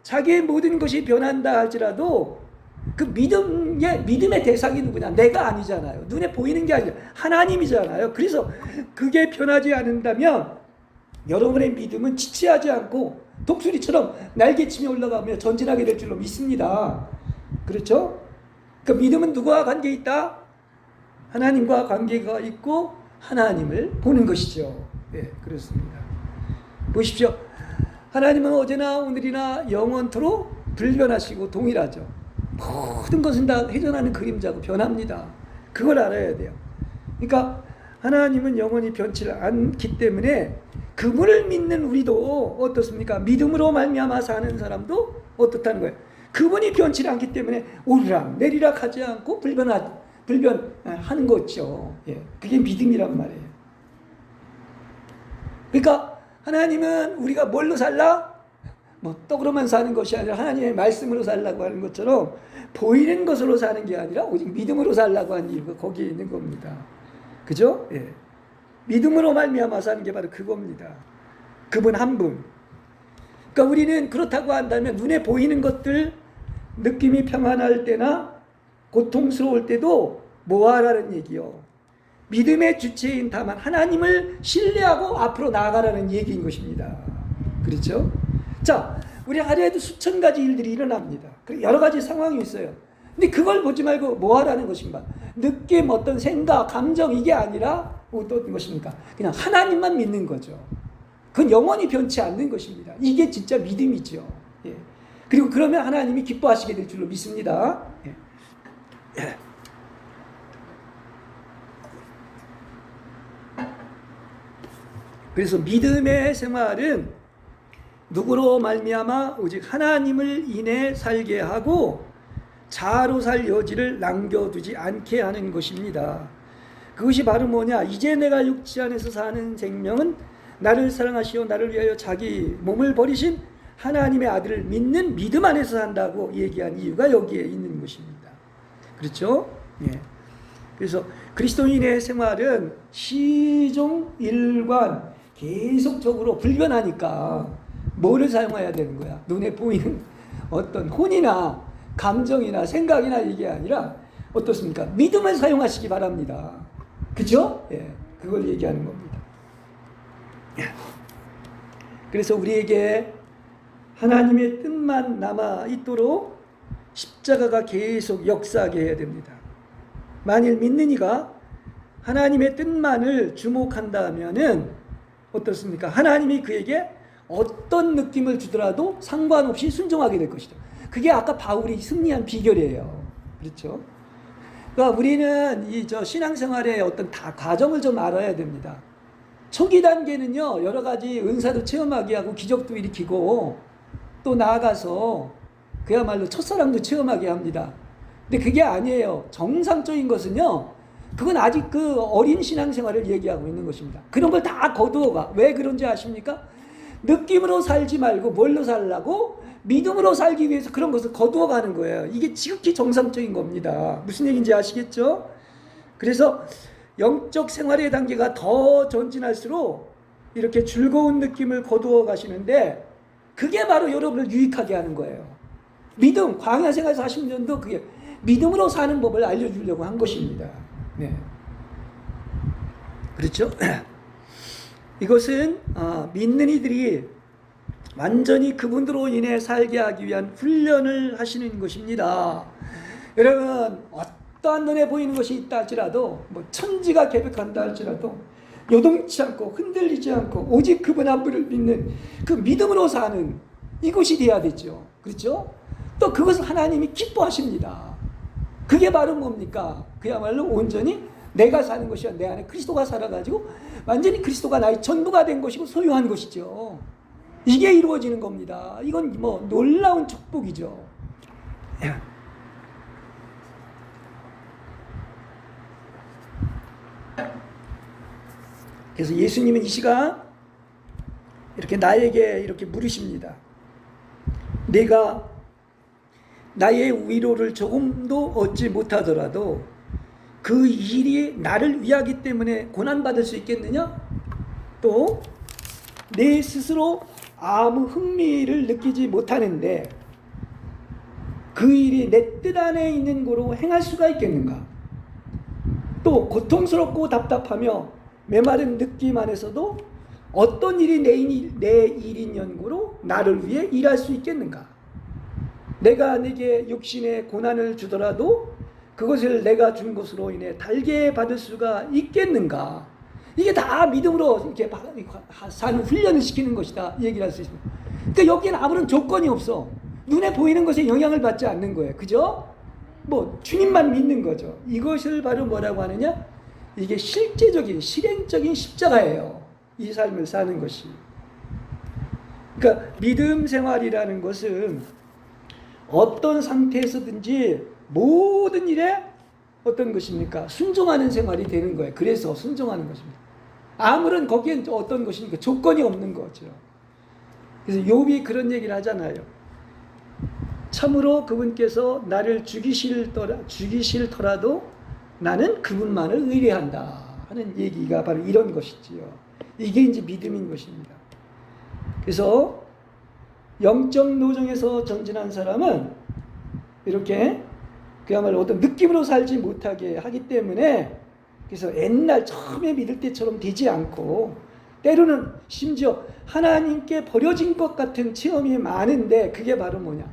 자기의 모든 것이 변한다 할지라도 그 믿음의 대상이 누구냐? 내가 아니잖아요. 눈에 보이는 게 아니라 하나님이잖아요. 그래서 그게 변하지 않는다면 여러분의 믿음은 지체하지 않고 독수리처럼 날개치며 올라가며 전진하게 될 줄로 믿습니다. 그렇죠? 그 믿음은 누구와 관계 있다? 하나님과 관계가 있고 하나님을 보는 것이죠. 예, 그렇습니다. 보십시오. 하나님은 어제나 오늘이나 영원토록 불변하시고 동일하죠. 모든 것은 다 회전하는 그림자고 변합니다. 그걸 알아야 돼요. 그러니까 하나님은 영원히 변치 않기 때문에 그분을 믿는 우리도 어떻습니까? 믿음으로 말미암아 사는 사람도 어떻다는 거예요. 그분이 변치 않기 때문에 오르락 내리락 하지 않고 불변하는 거죠. 예, 그게 믿음이란 말이에요. 그러니까 하나님은 우리가 뭘로 살라? 뭐 떡으로만 사는 것이 아니라 하나님의 말씀으로 살라고 하는 것처럼 보이는 것으로 사는 게 아니라 오직 믿음으로 살라고 하는 이유가 거기에 있는 겁니다. 그죠? 예. 믿음으로 말미암아 사는 게 바로 그겁니다. 그분 한 분. 그러니까 우리는 그렇다고 한다면 눈에 보이는 것들, 느낌이 평안할 때나 고통스러울 때도 뭐하라는 얘기요? 믿음의 주체인 다만 하나님을 신뢰하고 앞으로 나아가라는 얘기인 것입니다. 그렇죠? 자, 우리 하루에도 수천 가지 일들이 일어납니다. 여러 가지 상황이 있어요. 근데 그걸 보지 말고 뭐 하라는 것인가? 느낌, 어떤 생각, 감정 이게 아니라 어떤 것입니까? 그냥 하나님만 믿는 거죠. 그건 영원히 변치 않는 것입니다. 이게 진짜 믿음이죠. 예. 그리고 그러면 하나님이 기뻐하시게 될 줄로 믿습니다. 예. 그래서 믿음의 생활은 누구로 말미암아 오직 하나님을 인해 살게 하고 자아로 살 여지를 남겨두지 않게 하는 것입니다. 그것이 바로 뭐냐? 이제 내가 육체 안에서 사는 생명은 나를 사랑하시어 나를 위하여 자기 몸을 버리신 하나님의 아들을 믿는 믿음 안에서 산다고 얘기한 이유가 여기에 있는 것입니다. 그렇죠? 예. 그래서 그리스도인의 생활은 시종 일관 계속적으로 불변하니까 뭐를 사용해야 되는 거야? 눈에 보이는 어떤 혼이나 감정이나 생각이나 이게 아니라 어떻습니까? 믿음을 사용하시기 바랍니다. 그죠? 예, 그걸 얘기하는 겁니다. 그래서 우리에게 하나님의 뜻만 남아 있도록 십자가가 계속 역사하게 해야 됩니다. 만일 믿는 이가 하나님의 뜻만을 주목한다면은 어떻습니까? 하나님이 그에게 어떤 느낌을 주더라도 상관없이 순종하게 될 것이죠. 그게 아까 바울이 승리한 비결이에요. 그렇죠? 그러니까 우리는 이 신앙생활의 어떤 과정을 좀 알아야 됩니다. 초기 단계는요, 여러 가지 은사도 체험하게 하고 기적도 일으키고 또 나아가서 그야말로 첫사랑도 체험하게 합니다. 근데 그게 아니에요. 정상적인 것은요, 그건 아직 그 어린 신앙생활을 얘기하고 있는 것입니다. 그런 걸 다 거두어가. 왜 그런지 아십니까? 느낌으로 살지 말고 뭘로 살라고? 믿음으로 살기 위해서 그런 것을 거두어가는 거예요. 이게 지극히 정상적인 겁니다. 무슨 얘기인지 아시겠죠? 그래서 영적 생활의 단계가 더 전진할수록 이렇게 즐거운 느낌을 거두어 가시는데 그게 바로 여러분을 유익하게 하는 거예요. 믿음, 광야 생활 40년도 그게 믿음으로 사는 법을 알려주려고 한 것입니다. 네. 그렇죠? 이것은 믿는 이들이 완전히 그분으로 인해 살게 하기 위한 훈련을 하시는 것입니다. 여러분, 어떠한 눈에 보이는 것이 있다 할지라도 뭐 천지가 개벽한다 할지라도 요동치 않고 흔들리지 않고 오직 그분 한 분을 믿는 그 믿음으로 사는 이것이 돼야 되죠. 그렇죠? 또 그것을 하나님이 기뻐하십니다. 그게 바로 뭡니까? 그야말로 온전히 내가 사는 것이 아니라 내 안에 그리스도가 살아가지고 완전히 그리스도가 나의 전부가 된 것이고 소유한 것이죠. 이게 이루어지는 겁니다. 이건 뭐 놀라운 축복이죠. 그래서 예수님은 이 시간 이렇게 나에게 이렇게 물으십니다. 내가 나의 위로를 조금도 얻지 못하더라도 그 일이 나를 위하기 때문에 고난받을 수 있겠느냐? 또 내 스스로 아무 흥미를 느끼지 못하는데 그 일이 내 뜻 안에 있는 거로 행할 수가 있겠는가? 또 고통스럽고 답답하며 메마른 느낌 안에서도 어떤 일이 내 일인 연고로 나를 위해 일할 수 있겠는가? 내가 내게 육신의 고난을 주더라도 그것을 내가 준 것으로 인해 달게 받을 수가 있겠는가? 이게 다 믿음으로 이렇게 사는 훈련을 시키는 것이다. 이 얘기를 할 수 있습니다. 그러니까 여기에는 아무런 조건이 없어. 눈에 보이는 것에 영향을 받지 않는 거예요. 그죠? 뭐 주님만 믿는 거죠. 이것을 바로 뭐라고 하느냐? 이게 실제적인 실행적인 십자가예요. 이 삶을 사는 것이. 그러니까 믿음 생활이라는 것은 어떤 상태에서든지 모든 일에 어떤 것입니까? 순종하는 생활이 되는 거예요. 그래서 순종하는 것입니다. 아무런 거기엔 어떤 것입니까? 조건이 없는 거죠. 그래서 욥이 그런 얘기를 하잖아요. 참으로 그분께서 나를 죽이실더라도 나는 그분만을 의뢰한다 하는 얘기가 바로 이런 것이지요. 이게 이제 믿음인 것입니다. 그래서 영적 노정에서 전진한 사람은 이렇게 그야말로 어떤 느낌으로 살지 못하게 하기 때문에, 그래서 옛날 처음에 믿을 때처럼 되지 않고 때로는 심지어 하나님께 버려진 것 같은 체험이 많은데, 그게 바로 뭐냐?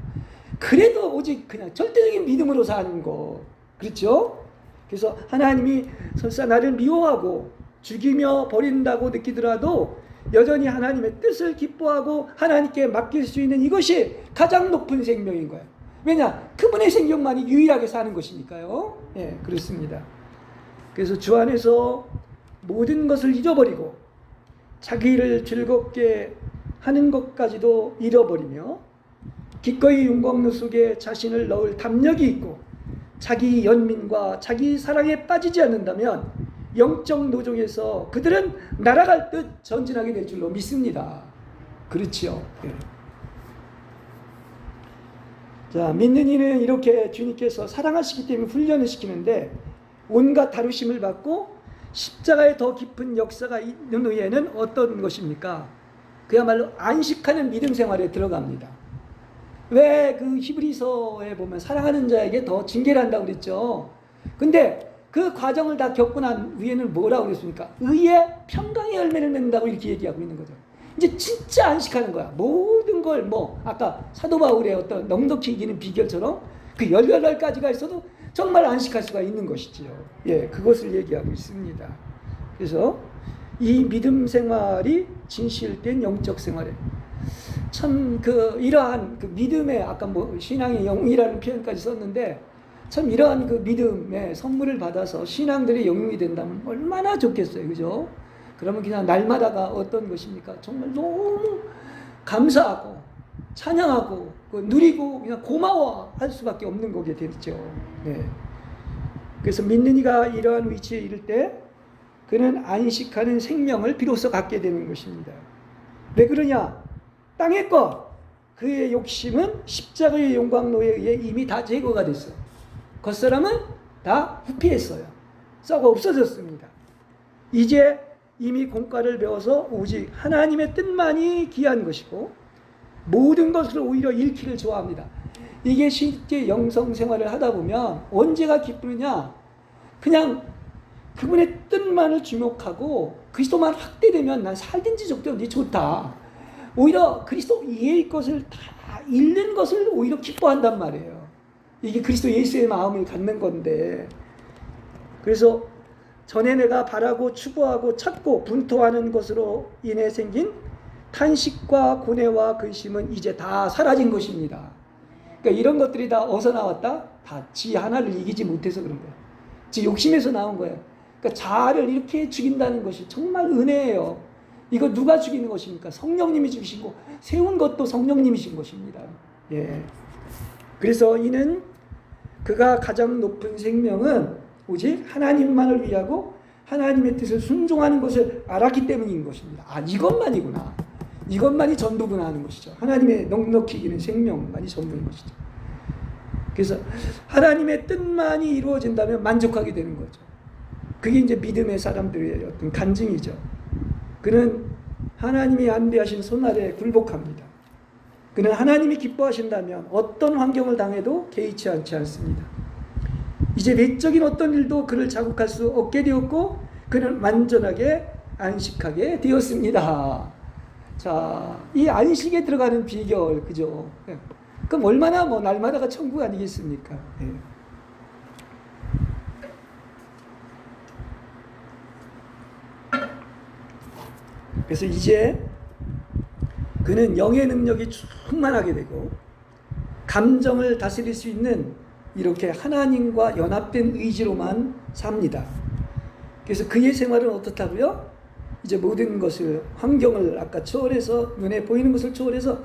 그래도 오직 그냥 절대적인 믿음으로 사는 거. 그렇죠? 그래서 하나님이 설사 나를 미워하고 죽이며 버린다고 느끼더라도 여전히 하나님의 뜻을 기뻐하고 하나님께 맡길 수 있는 이것이 가장 높은 생명인 거예요. 왜냐? 그분의 생명만이 유일하게 사는 것이니까요. 예, 그렇습니다. 그래서 주 안에서 모든 것을 잊어버리고 자기를 즐겁게 하는 것까지도 잃어버리며 기꺼이 윤곽로 속에 자신을 넣을 담력이 있고 자기 연민과 자기 사랑에 빠지지 않는다면 영적 노정에서 그들은 날아갈 듯 전진하게 될 줄로 믿습니다. 그렇지요. 예. 자, 믿는 이는 이렇게 주님께서 사랑하시기 때문에 훈련을 시키는데 온갖 다루심을 받고 십자가의 더 깊은 역사가 있는 후에는 어떤 것입니까? 그야말로 안식하는 믿음 생활에 들어갑니다. 왜 그 히브리서에 보면 사랑하는 자에게 더 징계를 한다고 그랬죠. 근데 그 과정을 다 겪고 난 후에는 뭐라고 그랬습니까? 의의 평강의 열매를 맺는다고 이렇게 얘기하고 있는 거죠. 이제 진짜 안식하는 거야. 모든 걸 뭐 아까 사도 바울의 어떤 넉넉히 이기는 비결처럼 그 18가지가 있어도 정말 안식할 수가 있는 것이지요. 예, 그것을 얘기하고 있습니다. 그래서 이 믿음 생활이 진실된 영적 생활에 참 이러한 그 믿음의 아까 뭐 신앙의 영이라는 표현까지 썼는데 참 이러한 그 믿음의 선물을 받아서 신앙들이 영웅이 된다면 얼마나 좋겠어요. 그죠? 그러면 그냥 날마다가 어떤 것입니까? 정말 너무 감사하고 찬양하고 누리고 그냥 고마워할 수밖에 없는 거게 되죠. 네. 그래서 믿는 이가 이러한 위치에 이를 때 그는 안식하는 생명을 비로소 갖게 되는 것입니다. 왜 그러냐? 땅의 것, 그의 욕심은 십자가의 영광로에 의해 이미 다 제거가 됐어요. 겉사람은 다 후피했어요. 썩어 없어졌습니다. 이제 이미 공과를 배워서 오직 하나님의 뜻만이 귀한 것이고 모든 것을 오히려 잃기를 좋아합니다. 이게 실제 영성 생활을 하다 보면 언제가 기쁘느냐? 그냥 그분의 뜻만을 주목하고 그리스도만 확대되면 난 살든지 적든지 좋다. 오히려 그리스도 이해의 것을 다 잃는 것을 오히려 기뻐한단 말이에요. 이게 그리스도 예수의 마음을 갖는 건데, 그래서 전에 내가 바라고 추구하고 찾고 분토하는 것으로 인해 생긴 탄식과 고뇌와 근심은 이제 다 사라진 것입니다. 그러니까 이런 것들이 다 어디서 나왔다? 다 지 하나를 이기지 못해서 그런 거예요. 지 욕심에서 나온 거예요. 그러니까 자아를 이렇게 죽인다는 것이 정말 은혜예요. 이거 누가 죽이는 것입니까? 성령님이 죽이시고 세운 것도 성령님이신 것입니다. 예. 그래서 이는 그가 가장 높은 생명은 오직 하나님만을 위하고 하나님의 뜻을 순종하는 것을 알았기 때문인 것입니다. 아, 이것만이구나. 이것만이 전부구나 하는 것이죠. 하나님의 넉넉히 이기는 생명만이 전부인 것이죠. 그래서 하나님의 뜻만이 이루어진다면 만족하게 되는 거죠. 그게 이제 믿음의 사람들의 어떤 간증이죠. 그는 하나님이 안배하신 손 아래에 굴복합니다. 그는 하나님이 기뻐하신다면 어떤 환경을 당해도 개의치 않습니다. 이제 외적인 어떤 일도 그를 자극할 수 없게 되었고 그는 완전하게 안식하게 되었습니다. 자, 이 안식에 들어가는 비결, 그죠? 그럼 얼마나 뭐 날마다가 천국 아니겠습니까? 네. 그래서 이제 그는 영의 능력이 충만하게 되고 감정을 다스릴 수 있는 이렇게 하나님과 연합된 의지로만 삽니다. 그래서 그의 생활은 어떻다고요? 이제 모든 것을, 환경을 아까 초월해서, 눈에 보이는 것을 초월해서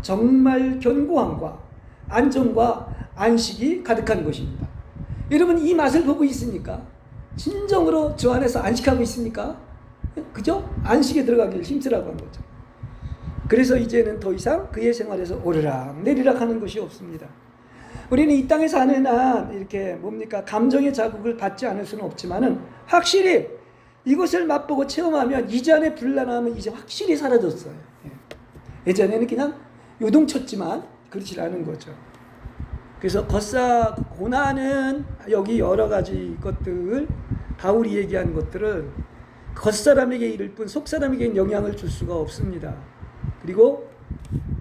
정말 견고함과 안정과 안식이 가득한 것입니다. 여러분, 이 맛을 보고 있습니까? 진정으로 저 안에서 안식하고 있습니까? 그죠? 안식에 들어가길 힘쓰라고 한 거죠. 그래서 이제는 더 이상 그의 생활에서 오르락 내리락 하는 것이 없습니다. 우리는 이 땅에 사는 한 이렇게 뭡니까? 감정의 자극을 받지 않을 수는 없지만은 확실히 이것을 맛보고 체험하면 이전의 불안함은 이제 확실히 사라졌어요. 예전에는 그냥 요동쳤지만 그렇지 않은 거죠. 그래서 고난은 여기 여러 가지 것들, 바울이 얘기한 것들을 겉사람에게 이를 뿐 속사람에게는 영향을 줄 수가 없습니다. 그리고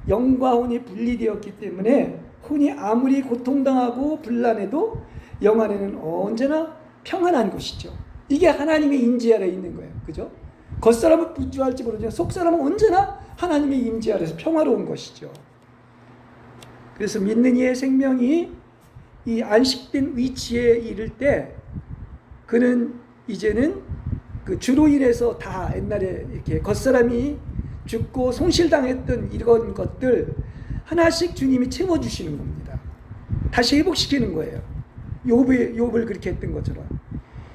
영과 혼이 분리되었기 때문에 혼이 아무리 고통당하고 불난해도 영 안에는 언제나 평안한 것이죠. 이게 하나님의 임재 아래 있는 거예요. 그죠? 겉사람은 분주할지 모르지만 속사람은 언제나 하나님의 임재 아래서 평화로운 것이죠. 그래서 믿는 이의 생명이 이 안식된 위치에 이를 때 그는 이제는 그 주로 인해서 다 옛날에 이렇게 겉사람이 죽고 손실당했던 이런 것들 하나씩 주님이 채워주시는 겁니다. 다시 회복시키는 거예요. 욥을 그렇게 했던 것처럼.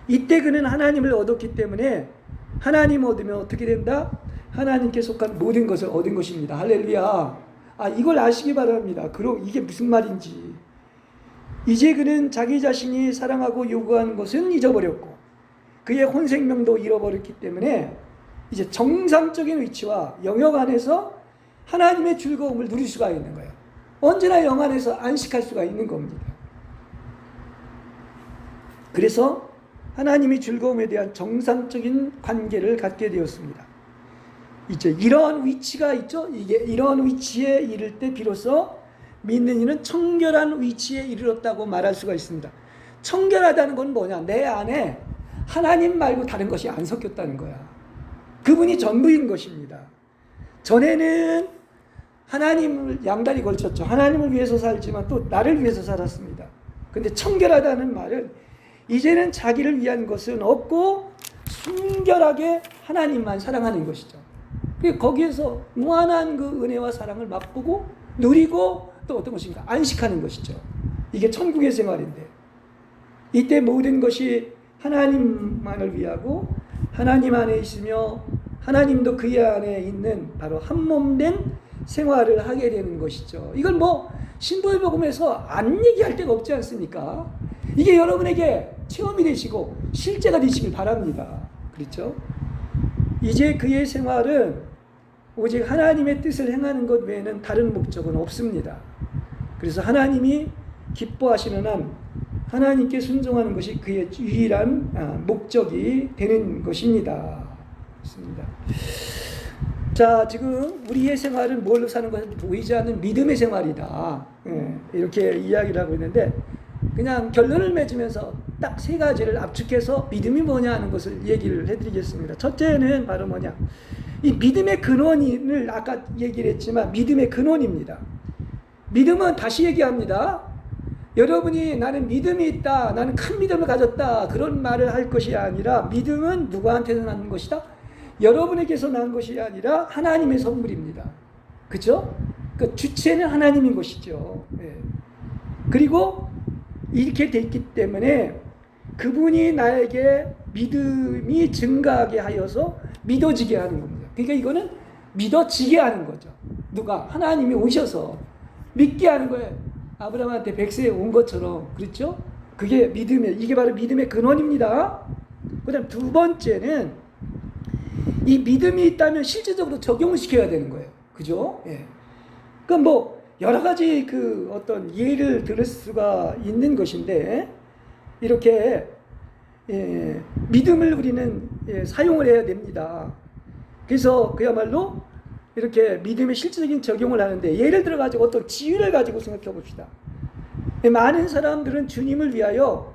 이때 그는 하나님을 얻었기 때문에 하나님 얻으면 어떻게 된다? 하나님께 속한 모든 것을 얻은 것입니다. 할렐루야. 이걸 아시기 바랍니다. 그럼 이게 무슨 말인지. 이제 그는 자기 자신이 사랑하고 요구하는 것은 잊어버렸고 그의 혼생명도 잃어버렸기 때문에 이제 정상적인 위치와 영역 안에서 하나님의 즐거움을 누릴 수가 있는 거예요. 언제나 영 안에서 안식할 수가 있는 겁니다. 그래서 하나님의 즐거움에 대한 정상적인 관계를 갖게 되었습니다. 이제 이러한 위치가 있죠. 이게 이러한 위치에 이를 때 비로소 믿는 이는 청결한 위치에 이르렀다고 말할 수가 있습니다. 청결하다는 건 뭐냐? 내 안에 하나님 말고 다른 것이 안 섞였다는 거야. 그분이 전부인 것입니다. 전에는 하나님을 양다리 걸쳤죠. 하나님을 위해서 살지만 또 나를 위해서 살았습니다. 근데 청결하다는 말은 이제는 자기를 위한 것은 없고 순결하게 하나님만 사랑하는 것이죠. 거기에서 무한한 그 은혜와 사랑을 맛보고 누리고 또 어떤 것인가? 안식하는 것이죠. 이게 천국의 생활인데 이때 모든 것이 하나님만을 위하고 하나님 안에 있으며 하나님도 그 안에 있는 바로 한 몸된 생활을 하게 되는 것이죠. 이걸 뭐 신부의 복음에서 안 얘기할 데가 없지 않습니까? 이게 여러분에게 체험이 되시고 실제가 되시길 바랍니다. 그렇죠? 이제 그의 생활은 오직 하나님의 뜻을 행하는 것 외에는 다른 목적은 없습니다. 그래서 하나님이 기뻐하시는 한 하나님께 순종하는 것이 그의 유일한 목적이 되는 것입니다. 그렇습니다. 자, 지금 우리의 생활은 뭘로 사는 것인지 보이지 않는 믿음의 생활이다. 이렇게 이야기를 하고 있는데 그냥 결론을 맺으면서 딱 세 가지를 압축해서 믿음이 뭐냐 하는 것을 얘기를 해드리겠습니다. 첫째는 바로 뭐냐? 이 믿음의 근원을 아까 얘기를 했지만 믿음의 근원입니다. 믿음은 다시 얘기합니다. 여러분이 나는 믿음이 있다, 나는 큰 믿음을 가졌다 그런 말을 할 것이 아니라 믿음은 누구한테서 나는 것이다? 여러분에게서 난 것이 아니라 하나님의 선물입니다. 그렇죠? 그 주체는 하나님인 것이죠. 그리고 이렇게 됐기 때문에 그분이 나에게 믿음이 증가하게 하여서 믿어지게 하는 겁니다. 그러니까 이거는 믿어지게 하는 거죠. 누가? 하나님이 오셔서 믿게 하는 거예요. 아브라함한테 백세에 온 것처럼. 그렇죠? 그게 이게 바로 믿음의 근원입니다. 그 다음 두 번째는 이 믿음이 있다면 실제적으로 적용을 시켜야 되는 거예요. 그죠? 예. 그 뭐 여러 가지 그 어떤 예를 들을 수가 있는 것인데 이렇게 믿음을 우리는 사용을 해야 됩니다. 그래서 그야말로 이렇게 믿음의 실질적인 적용을 하는데 예를 들어 가지고 어떤 지위를 가지고 생각해 봅시다. 많은 사람들은 주님을 위하여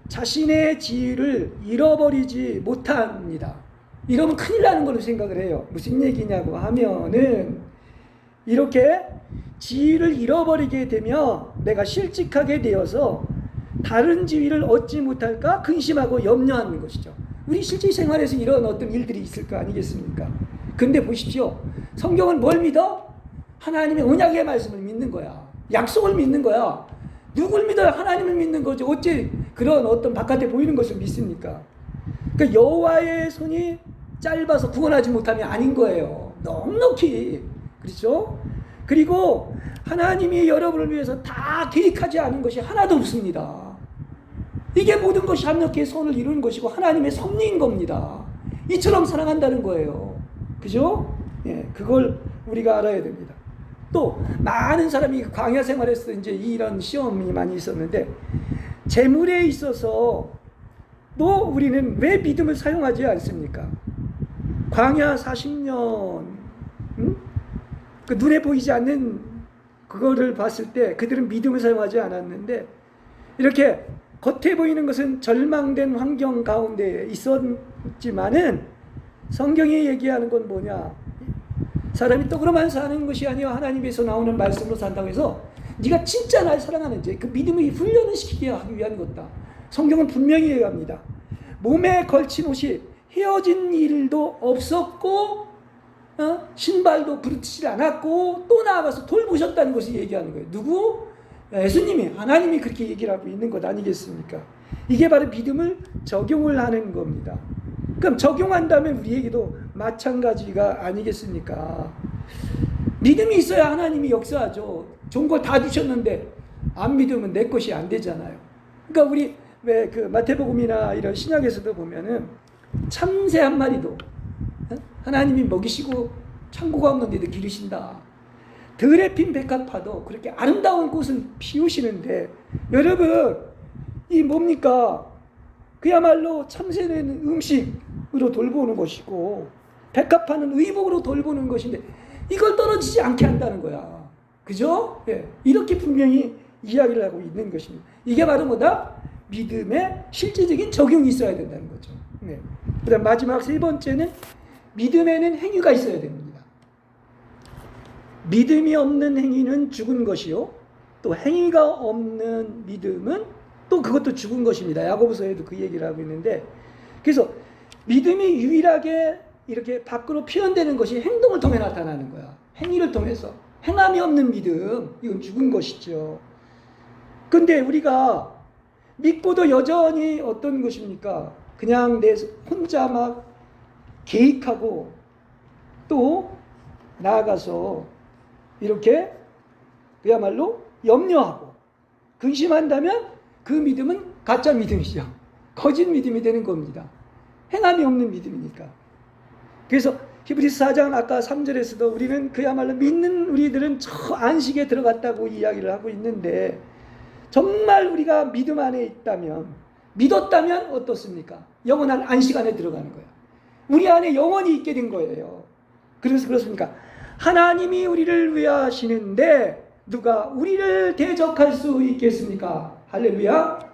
자신의 지위를 잃어버리지 못합니다. 이러면 큰일 나는 걸로 생각을 해요. 무슨 얘기냐고 하면은 이렇게 지위를 잃어버리게 되면 내가 실직하게 되어서 다른 지위를 얻지 못할까 근심하고 염려하는 것이죠. 우리 실제 생활에서 이런 어떤 일들이 있을 거 아니겠습니까? 근데 보십시오. 성경은 뭘 믿어? 하나님의 언약의 말씀을 믿는 거야. 약속을 믿는 거야. 누굴 믿어야 하나님을 믿는 거죠. 어째 그런 어떤 바깥에 보이는 것을 믿습니까? 그러니까 여호와의 손이 짧아서 구원하지 못하면 아닌 거예요. 넉넉히. 그렇죠? 그리고 하나님이 여러분을 위해서 다 계획하지 않은 것이 하나도 없습니다. 이게 모든 것이 합력해 선을 이루는 것이고 하나님의 섭리인 겁니다. 이처럼 사랑한다는 거예요. 그죠? 예, 그걸 우리가 알아야 됩니다. 또 많은 사람이 광야 생활에서 이제 이런 시험이 많이 있었는데 재물에 있어서 또 우리는 왜 믿음을 사용하지 않습니까? 광야 40년 그 눈에 보이지 않는 그거를 봤을 때 그들은 믿음을 사용하지 않았는데 이렇게 겉에 보이는 것은 절망된 환경 가운데 있었지만은 성경이 얘기하는 건 뭐냐? 사람이 떡으로만 사는 것이 아니라 하나님에서 나오는 말씀으로 산다고 해서 네가 진짜 날 사랑하는지 그 믿음의 훈련을 시키게 하기 위한 것이다. 성경은 분명히 얘기합니다. 몸에 걸친 옷이 헤어진 일도 없었고 신발도 부르치지 않았고 또 나아가서 돌보셨다는 것을 얘기하는 거예요. 누구? 예수님이, 하나님이 그렇게 얘기를 하고 있는 것 아니겠습니까? 이게 바로 믿음을 적용을 하는 겁니다. 그럼 적용한다면 우리에게도 마찬가지가 아니겠습니까? 믿음이 있어야 하나님이 역사하죠. 좋은 걸 다 주셨는데 안 믿으면 내 것이 안 되잖아요. 그러니까 우리 왜 그 마태복음이나 이런 신약에서도 보면은 참새 한 마리도 하나님이 먹이시고 창고가 없는데도 기르신다. 들에 핀 백합화도 그렇게 아름다운 꽃을 피우시는데 여러분 이 뭡니까? 그야말로 참새는 음식으로 돌보는 것이고 백합화는 의복으로 돌보는 것인데 이걸 떨어지지 않게 한다는 거야. 그죠? 예. 이렇게 분명히 이야기를 하고 있는 것입니다. 이게 바로 뭐다? 믿음의 실질적인 적용이 있어야 된다는 거죠. 네. 그다음 마지막 세 번째는 믿음에는 행위가 있어야 됩니다. 믿음이 없는 행위는 죽은 것이요. 또 행위가 없는 믿음은 또 그것도 죽은 것입니다. 야고보서에도 그 얘기를 하고 있는데 그래서 믿음이 유일하게 이렇게 밖으로 표현되는 것이 행동을 통해 나타나는 거야. 행위를 통해서. 행함이 없는 믿음, 이건 죽은 것이죠. 근데 우리가 믿고도 여전히 어떤 것입니까? 그냥 내 혼자 막 계획하고 또 나아가서 이렇게 그야말로 염려하고 근심한다면 그 믿음은 가짜 믿음이죠. 거짓 믿음이 되는 겁니다. 행함이 없는 믿음이니까. 그래서 히브리서 4장 아까 3절에서도 우리는 그야말로 믿는 우리들은 저 안식에 들어갔다고 이야기를 하고 있는데 정말 우리가 믿음 안에 있다면 믿었다면 어떻습니까? 영원한 안식 안에 들어가는 거예요. 우리 안에 영원히 있게 된 거예요. 그래서 그렇습니까? 하나님이 우리를 위하시는데 누가 우리를 대적할 수 있겠습니까? 할렐루야.